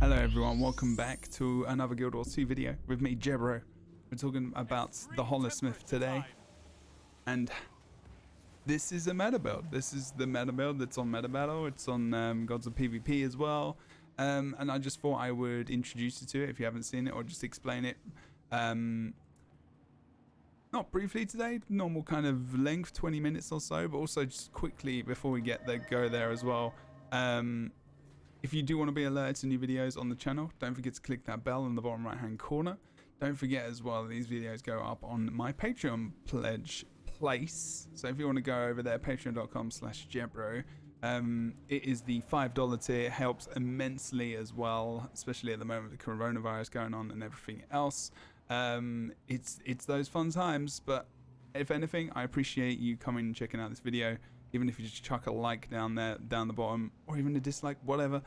Hello everyone, welcome back to another Guild Wars 2 video with me, Jebro. We're talking about the Holosmith today, and this is a meta build. This is the meta build that's on Meta Battle. It's on Gods of PvP as well, and I just thought I would introduce you to it if you haven't seen it, or just explain it. Not briefly today, normal kind of length, 20 minutes or so, but also just quickly before we go there as well. If you do want to be alerted to new videos on the channel, don't forget to click that bell in the bottom right hand corner. Don't forget as well, these videos go up on my Patreon pledge place. So if you want to go over there, patreon.com/Jebro. It is the $5 tier. It helps immensely as well, especially at the moment with the coronavirus going on and everything else. It's those fun times, but if anything, I appreciate you coming and checking out this video. Even if you just chuck a like down the bottom, or even a dislike, whatever.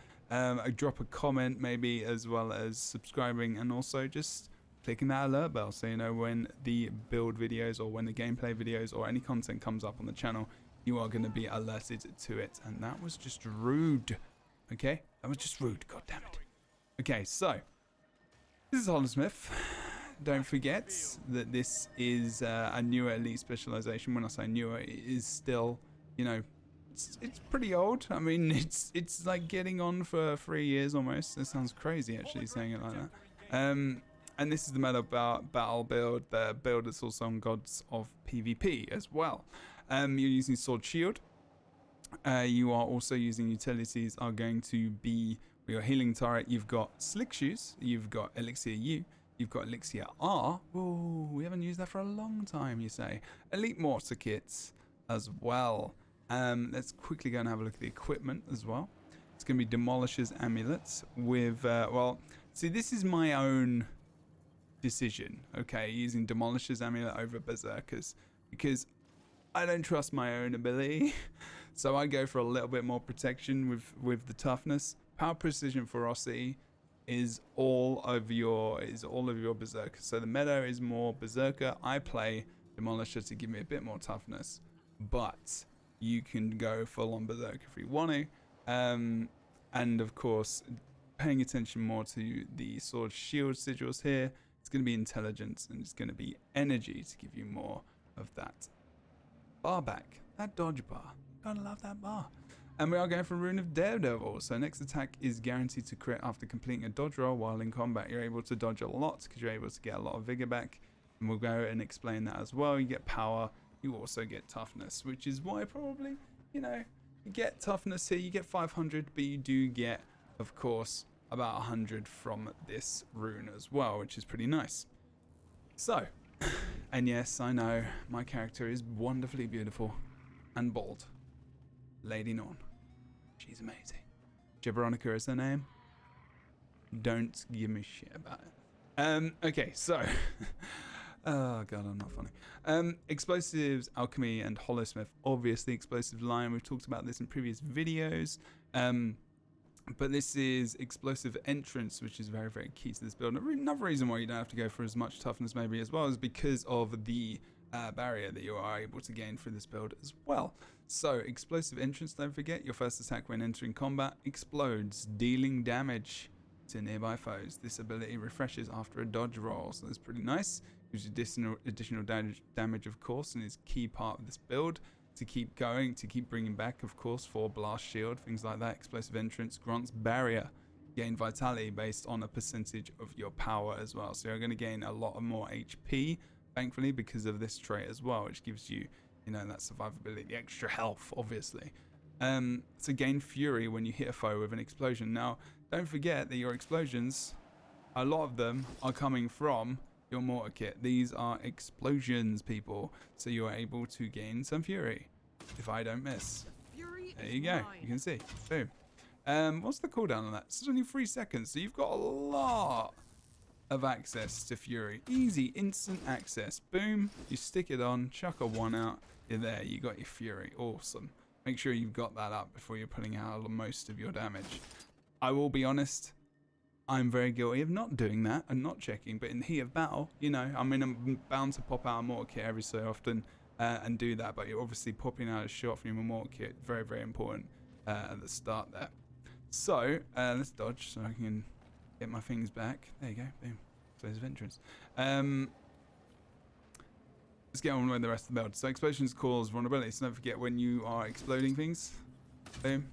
Drop a comment maybe, as well as subscribing, and also just clicking that alert bell so you know when the build videos or when the gameplay videos or any content comes up on the channel, you are going to be alerted to it. And that was just rude. Okay? That was just rude. God damn it. Okay, so this is Holosmith. Don't forget that this is a newer elite specialization. When I say newer, it is still, you know, it's pretty old. I mean, it's like getting on for 3 years almost. That sounds crazy actually saying it like that. And this is the meta battle build, the build that's also on Gods of PvP as well. You're using Sword Shield. You are also using utilities are going to be your healing turret. You've got Slick Shoes. You've got Elixir U. You've got Elixir R. Oh, we haven't used that for a long time, you say. Elite Mortar Kits as well. Let's quickly go and have a look at the equipment as well. It's going to be Demolisher's Amulets with, well, see, this is my own decision, okay, using Demolisher's Amulet over Berserkers, because I don't trust my own ability, so I go for a little bit more protection with the toughness. Power, Precision, Ferocity is all of your Berserker. So the meta is more Berserker. I play Demolisher to give me a bit more toughness, but you can go full on Berserker if you want to. And of course, paying attention more to the Sword Shield sigils here, it's going to be Intelligence and it's going to be Energy to give you more of that bar back, that dodge bar. Gotta love that bar. And we are going for Rune of Daredevil. So next attack is guaranteed to crit after completing a dodge roll. While in combat, you're able to dodge a lot because you're able to get a lot of vigor back. And we'll go and explain that as well. You get power. You also get toughness, which is why probably, you know, you get toughness here. You get 500, but you do get, of course, about 100 from this rune as well, which is pretty nice. So, and yes, I know my character is wonderfully beautiful and bold. Lady Norn. She's amazing. Jebronica is her name. Don't give me shit about it. Okay, so oh god, I'm not funny. Explosives, Alchemy, and Holosmith. Obviously, Explosive Line. We've talked about this in previous videos. But this is Explosive Entrance, which is very, very key to this build. Another reason why you don't have to go for as much toughness maybe as well is because of the barrier that you are able to gain through this build as well. So Explosive Entrance, don't forget, your first attack when entering combat explodes, dealing damage to nearby foes. This ability refreshes after a dodge roll, so that's pretty nice. Gives you additional damage, of course, and is a key part of this build to keep going, to keep bringing back, of course, for Blast Shield, things like that. Explosive Entrance grants Barrier. Gain Vitality based on a percentage of your power as well. So you're going to gain a lot more HP, thankfully, because of this trait as well, which gives you, you know, that survivability, the extra health, obviously. So gain Fury when you hit a foe with an explosion. Now, don't forget that your explosions, a lot of them are coming from your mortar kit. These are explosions, people. So you are able to gain some Fury, if I don't miss. There you go. You can see. Boom. What's the cooldown on that? It's only 3 seconds, so you've got a lot of access to Fury. Easy, instant access. Boom. You stick it on, chuck a 1 out. You're there. You got your Fury. Awesome. Make sure you've got that up before you're putting out most of your damage. I will be honest, I'm very guilty of not doing that and not checking, but in the heat of battle, you know, I mean, I'm bound to pop out a mortar kit every so often and do that, but you're obviously popping out a shot from your mortar kit, very, very important at the start there. So, let's dodge so I can Get my things back. There you go. Boom. Explosive entrance. Let's get on with the rest of the build. So explosions cause vulnerability. So don't forget when you are exploding things. Boom.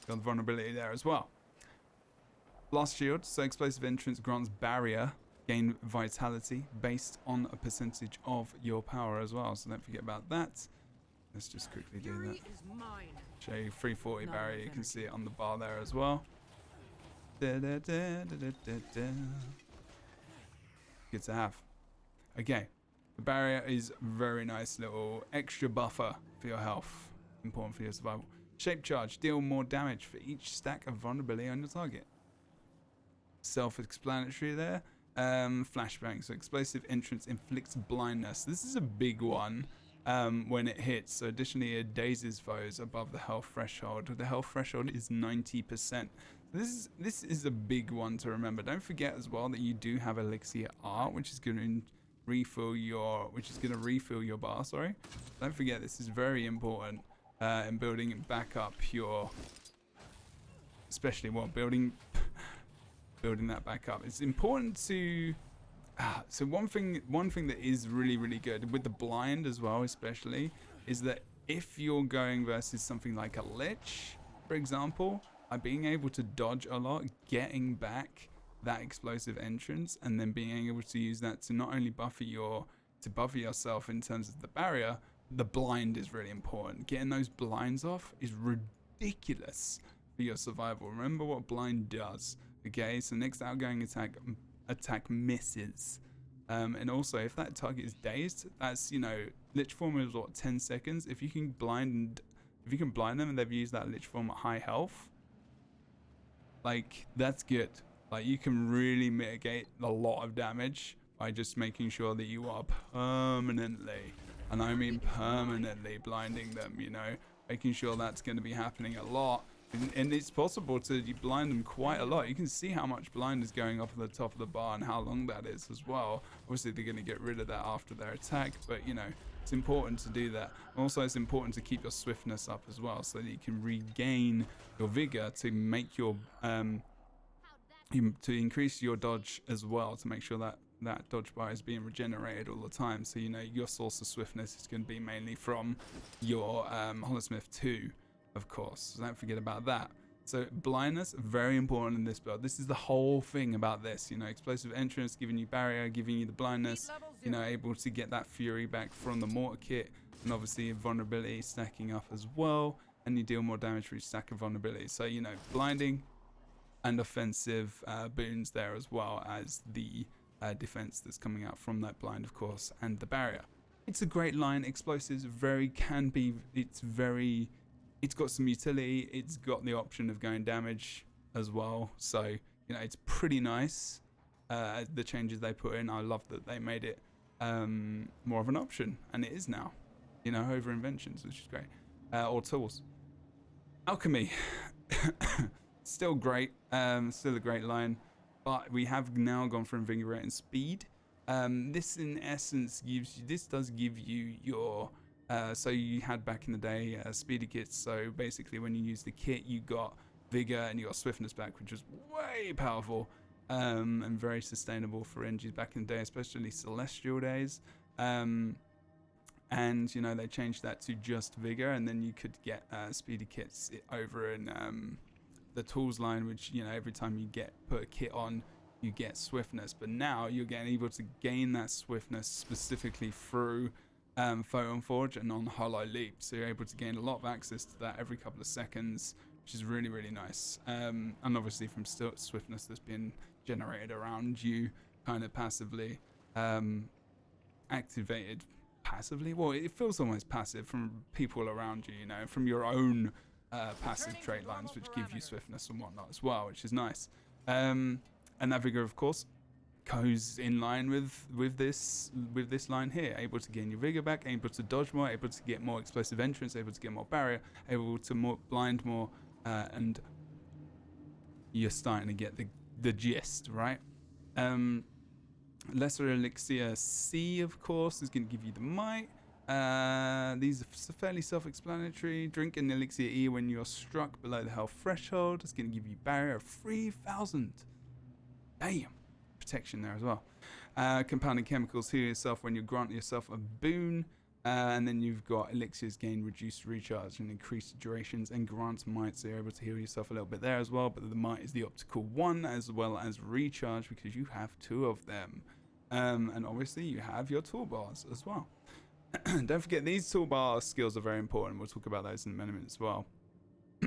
Got the vulnerability there as well. Blast shield. So explosive entrance grants barrier. Gain vitality based on a percentage of your power as well. So don't forget about that. Let's just quickly do that. Show you 340 barrier. You can see it on the bar there as well. Good to have. Okay. The barrier is very nice little extra buffer for your health. Important for your survival. Shape charge. Deal more damage for each stack of vulnerability on your target. Self-explanatory there. Flashbang. So explosive entrance inflicts blindness. This is a big one when it hits. So additionally, it dazes foes above the health threshold. The health threshold is 90%. This is a big one to remember. Don't forget as well that you do have elixir art, which is going to refill your bar. Sorry. Don't forget this is very important in building back up your, especially while building that back up. It's important to so one thing that is really good with the blind as well, especially, is that if you're going versus something like a lich, for example, by being able to dodge a lot, getting back that explosive entrance, and then being able to use that to not only buffer yourself in terms of the barrier, the blind is really important. Getting those blinds off is ridiculous for your survival. Remember what blind does. Okay, so next outgoing attack misses. And also if that target is dazed, that's, you know, lich form is what, 10 seconds. If you can blind them and they've used that lich form at high health, like, that's good. Like, you can really mitigate a lot of damage by just making sure that you are permanently, and I mean permanently, blinding them, you know, making sure that's going to be happening a lot. And it's possible to blind them quite a lot. You can see how much blind is going up at the top of the bar and how long that is as well. Obviously, they're going to get rid of that after their attack, but, you know, it's important to do that. Also, it's important to keep your swiftness up as well, so that you can regain your vigor to make your to increase your dodge as well, to make sure that that dodge bar is being regenerated all the time. So, you know, your source of swiftness is going to be mainly from your Holosmith 2. Of course, so don't forget about that. So blindness, very important in this build. This is the whole thing about this, you know, explosive entrance, giving you barrier, giving you the blindness, you know, able to get that fury back from the mortar kit, and obviously vulnerability stacking up as well, and you deal more damage for each stack of vulnerability. So, you know, blinding and offensive boons there, as well as the defense that's coming out from that blind, of course, and the barrier. It's a great line. Explosives it's got some utility. It's got the option of going damage as well. So, you know, it's pretty nice. The changes they put in, I love that they made it more of an option. And it is now, you know, over inventions, which is great. Or tools. Alchemy. Still great. Still a great line. But we have now gone for Invigorate and Speed. This, in essence, does give you your... so you had back in the day speedy kits, so basically when you use the kit you got vigor and you got swiftness back, which was way powerful and very sustainable for NGs back in the day, especially celestial days. And, you know, they changed that to just vigor, and then you could get speedy kits over in the tools line, which, you know, every time you put a kit on, you get swiftness. But now you're getting able to gain that swiftness specifically through Photon Forge and on Hollow Leap, so you're able to gain a lot of access to that every couple of seconds, which is really nice. And obviously from swiftness that's been generated around you, kind of passively activated passively. Well, it feels almost passive from people around you, you know, from your own passive trait lines, which give you swiftness and whatnot as well, which is nice. And that vigor, of course, goes in line with this line here. Able to gain your vigor back, able to dodge more, able to get more explosive entrance, able to get more barrier, able to blind more, and you're starting to get the gist, right? Lesser Elixir C, of course, is going to give you the might. These are fairly self-explanatory. Drink an elixir E when you're struck below the health threshold. It's going to give you barrier of 3,000. Damn. Protection there as well. Compounding chemicals, heal yourself when you grant yourself a boon. And then you've got elixirs gain reduced recharge and increased durations and grants might, so you're able to heal yourself a little bit there as well. But the might is the optical one as well as recharge because you have 2 of them. And obviously you have your toolbars as well. Don't forget these toolbar skills are very important. We'll talk about those in a minute as well.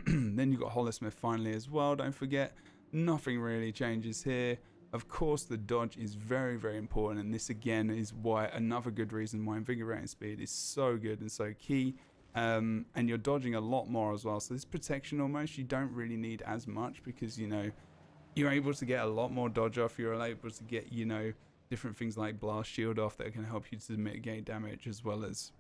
Then you've got Holosmith finally as well. Don't forget, nothing really changes here. Of course, the dodge is very, very important, and this again is why another good reason why invigorating speed is so good and so key. And you're dodging a lot more as well. So this protection almost you don't really need as much because you're able to get a lot more dodge off. You're able to get different things like blast shield off that can help you to mitigate damage, as well as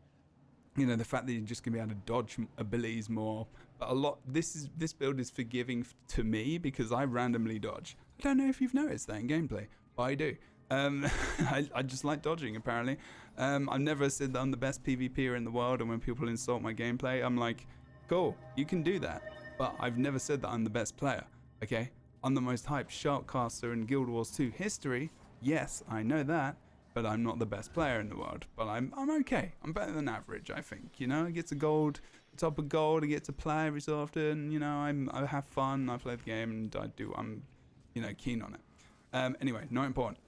the fact that you're just gonna be able to dodge abilities more. But this build is forgiving to me because I randomly dodge. I don't know if you've noticed that in gameplay, but I do. I just like dodging apparently. I've never said that I'm the best PvPer in the world, and when people insult my gameplay, I'm like, cool, you can do that. But I've never said that I'm the best player, okay? I'm the most hyped sharkcaster in Guild Wars 2 history. Yes, I know that, but I'm not the best player in the world. But I'm okay. I'm better than average, I think. I get to gold, top of gold. I get to play every so often. I have fun. I play the game, and I'm keen on it. Anyway, not important.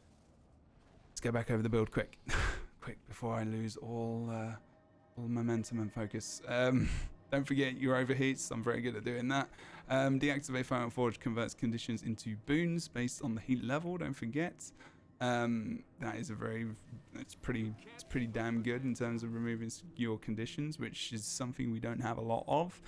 Let's go back over the build quick, before I lose all momentum and focus. Don't forget your overheats. I'm very good at doing that. Deactivate Fire and Forge converts conditions into boons based on the heat level. Don't forget. That is it's pretty damn good in terms of removing your conditions, which is something we don't have a lot of.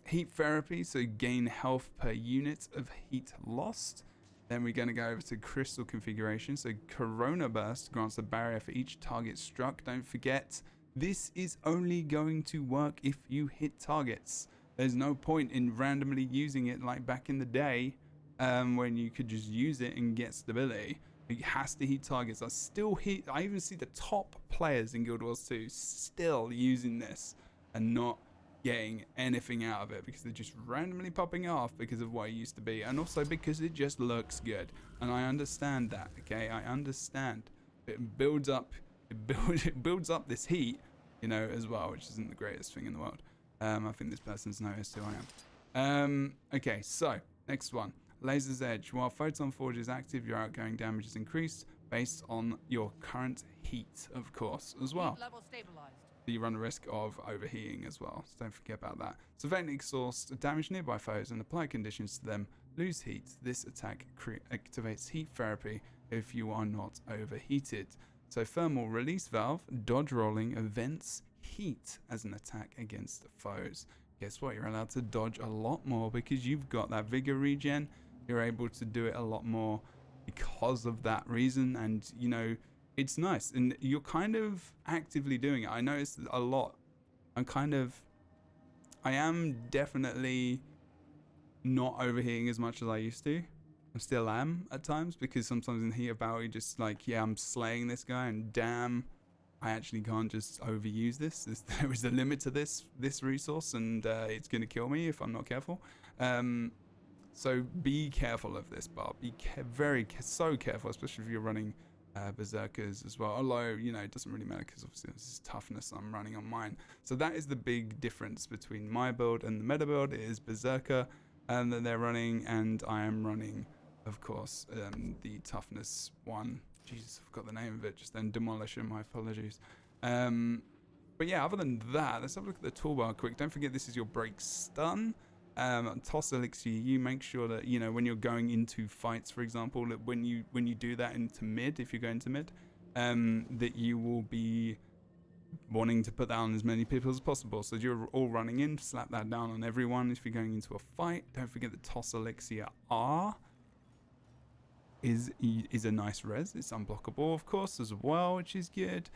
Heat therapy, so gain health per unit of heat lost. Then we're going to go over to crystal configuration. So Corona Burst grants a barrier for each target struck. Don't forget, this is only going to work if you hit targets. There's no point in randomly using it like back in the day when you could just use it and get stability. It has to hit targets. I even see the top players in Guild Wars 2 still using this and not getting anything out of it because they're just randomly popping off because of what it used to be, and also because it just looks good. And I understand that, okay? I understand. It builds up this heat, as well, which isn't the greatest thing in the world. I think this person's noticed who I am. Okay, so next one. Laser's Edge. While Photon Forge is active, your outgoing damage is increased based on your current heat, of course, as well. Heat level stabilized. You run the risk of overheating as well, so don't forget about that. So Vent Exhaust, damage nearby foes and apply conditions to them, lose heat. This attack activates heat therapy if you are not overheated. So Thermal Release Valve, dodge rolling events heat as an attack against foes. Guess what? You're allowed to dodge a lot more because you've got that vigor regen. You're able to do it a lot more because of that reason, and it's nice, and you're kind of actively doing it. I noticed a lot. I am definitely not overheating as much as I used to. I still am at times because sometimes in the heat of battle, you're just like, yeah, I'm slaying this guy, and damn, I actually can't just overuse this. There is a limit to this resource, and it's going to kill me if I'm not careful. So be careful of this, Bob. Be so careful, especially if you're running berserkers as well. Although, it doesn't really matter because obviously this is toughness I'm running on mine. So that is the big difference between my build and the meta build. It is berserker that they're running, and I am running, of course, the toughness one. Jesus, I forgot the name of it just then. Demolition, my apologies. But yeah, other than that, let's have a look at the toolbar quick. Don't forget this is your break stun. Toss elixir, you make sure that when you're going into fights, for example, that when you do that into mid, if you're going to mid, that you will be wanting to put down as many people as possible. So you're all running in, slap that down on everyone. If you're going into a fight, don't forget that toss elixir R is a nice res. It's unblockable, of course, as well, which is good.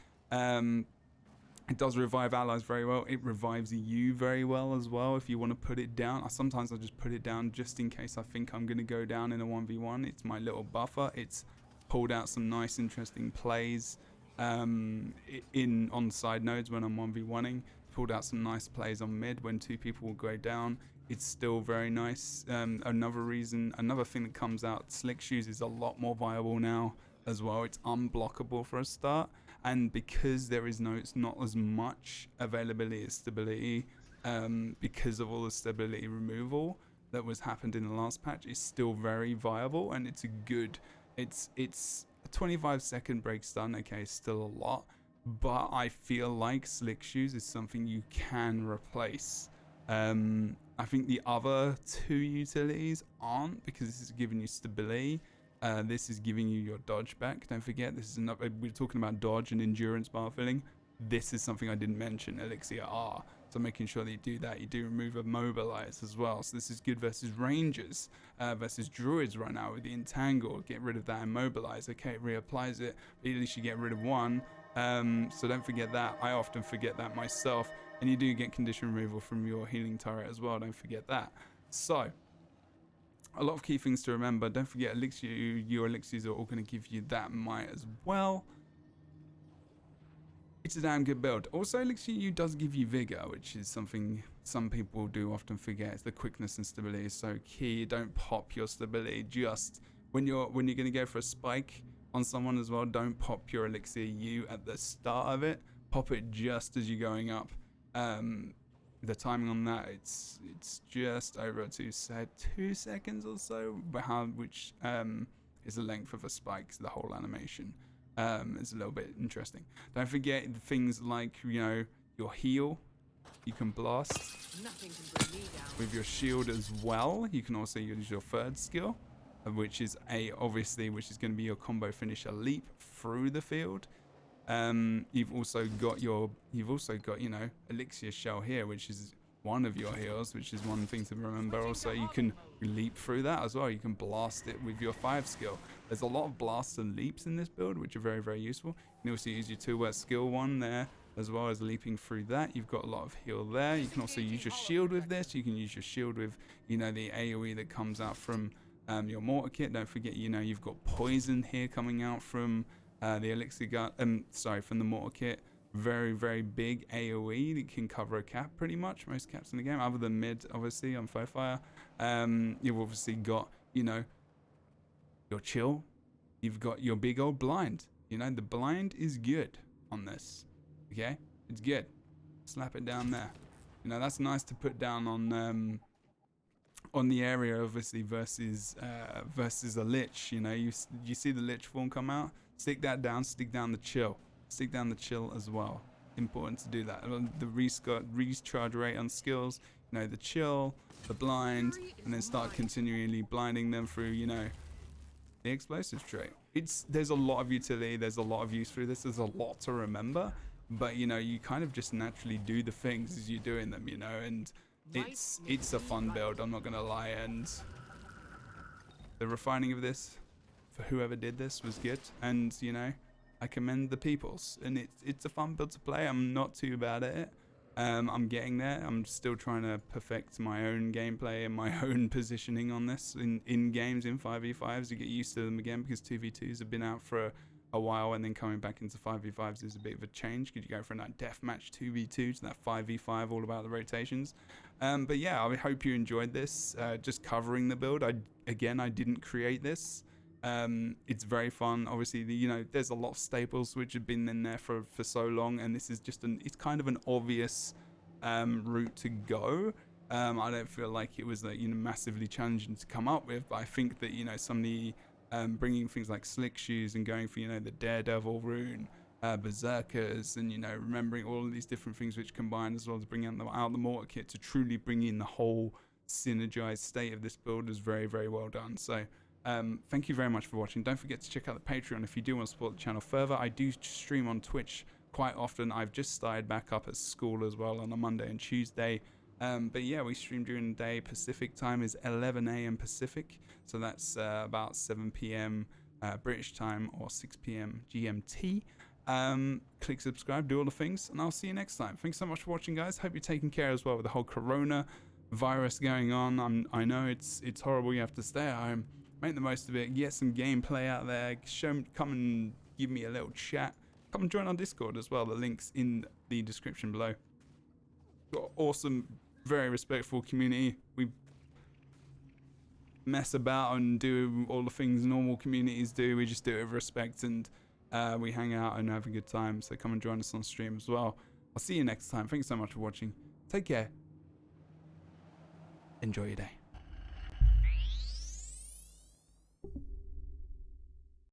It does revive allies very well. It revives you very well as well if you want to put it down. Sometimes I just put it down just in case I think I'm going to go down in a 1v1. It's my little buffer. It's pulled out some nice, interesting plays on side nodes when I'm 1v1ing. Pulled out some nice plays on mid when 2 people will go down. It's still very nice. Another thing that comes out, Slick Shoes is a lot more viable now as well. It's unblockable for a start, and because it's not as much availability as stability, because of all the stability removal that was happened in the last patch, it's still very viable, and it's a 25-second break stun. Okay, still a lot, but I feel like Slick Shoes is something you can replace. I think the other 2 utilities aren't, because this is giving you stability. This is giving you your dodge back. Don't forget, this is another, we're talking about dodge and endurance bar filling. This is something I didn't mention, Elixir R. So making sure that you do that. You do remove immobilize as well. So this is good versus rangers, versus druids right now with the entangle. Get rid of that immobilize. Okay, it reapplies it, but at least you get rid of one. So don't forget that. I often forget that myself. And you do get condition removal from your healing turret as well. Don't forget that. So a lot of key things to remember. Don't forget elixir. Your elixirs are all going to give you that might as well. It's a damn good build. Also, Elixir U does give you vigor, which is something some people do often forget. It's the quickness and stability is so key. Don't pop your stability just when you're going to go for a spike on someone as well. Don't pop your Elixir U at the start of it. Pop it just as you're going up. The timing on that, it's just over 2 seconds or so, which is the length of a spike, the whole animation. It's a little bit interesting. Don't forget things like, your heal. You can blast with your shield as well. You can also use your 3rd skill, which is which is going to be your combo finisher, leap through the field. You've also got elixir shell here, which is one of your heals, which is one thing to remember. Also, you can leap through that as well. You can blast it with your 5 skill. There's a lot of blasts and leaps in this build, which are very, very useful. You can also use your 2-word skill 1 there, as well as leaping through that. You've got a lot of heal there. You can also use your shield with this. You can use your shield with, the AoE that comes out from your mortar kit. Don't forget, you've got poison here coming out from the elixir gun. From the mortar kit. Very, very big AoE that can cover a cap pretty much. Most caps in the game, other than mid, obviously, on Fire. You've obviously got, your chill. You've got your big old blind. The blind is good on this. Okay? It's good. Slap it down there. That's nice to put down on the area, obviously, versus a lich. You see the lich form come out? Stick that down, stick down the chill. Stick down the chill as well. Important to do that. The recharge rate on skills, the chill, the blind, and then start continually blinding them through, the explosive trait. There's a lot of utility, there's a lot of use through this, there's a lot to remember, but you kind of just naturally do the things as you're doing them, and it's a fun build, I'm not gonna lie, and the refining of this for whoever did this was good, and I commend the peoples, and it's a fun build to play. I'm not too bad at it. I'm getting there. I'm still trying to perfect my own gameplay and my own positioning on this in games, in 5v5s, to get used to them again, because 2v2s have been out for a while, and then coming back into 5v5s is a bit of a change, because you go from that deathmatch 2v2 to that 5v5, all about the rotations. But yeah, I hope you enjoyed this, just covering the build. I didn't create this. It's very fun. Obviously, there's a lot of staples which have been in there for so long, and this is just it's kind of an obvious route to go. I don't feel like it was massively challenging to come up with, but I think that somebody bringing things like Slick Shoes and going for the Daredevil rune, berserkers, and remembering all of these different things which combine, as well as bringing out the mortar kit to truly bring in the whole synergized state of this build, is very, very well done. So thank you very much for watching. Don't forget to check out the Patreon if you do want to support the channel further. I do stream on Twitch quite often. I've just started back up at school as well on a Monday and Tuesday. But yeah, we stream during the day. Pacific time is 11 a.m. Pacific. So that's about 7 p.m. British time, or 6 p.m. GMT. Click subscribe, do all the things, and I'll see you next time. Thanks so much for watching, guys. Hope you're taking care as well with the whole corona virus going on. I know it's horrible. You have to stay at home. Make the most of it. Get some gameplay out there. Come and give me a little chat. come and join our Discord as well. The link's in the description below. Got awesome, very respectful community. We mess about and do all the things normal communities do. We just do it with respect, and we hang out and have a good time. So come and join us on stream as well. I'll see you next time. Thanks so much for watching. Take care. Enjoy your day.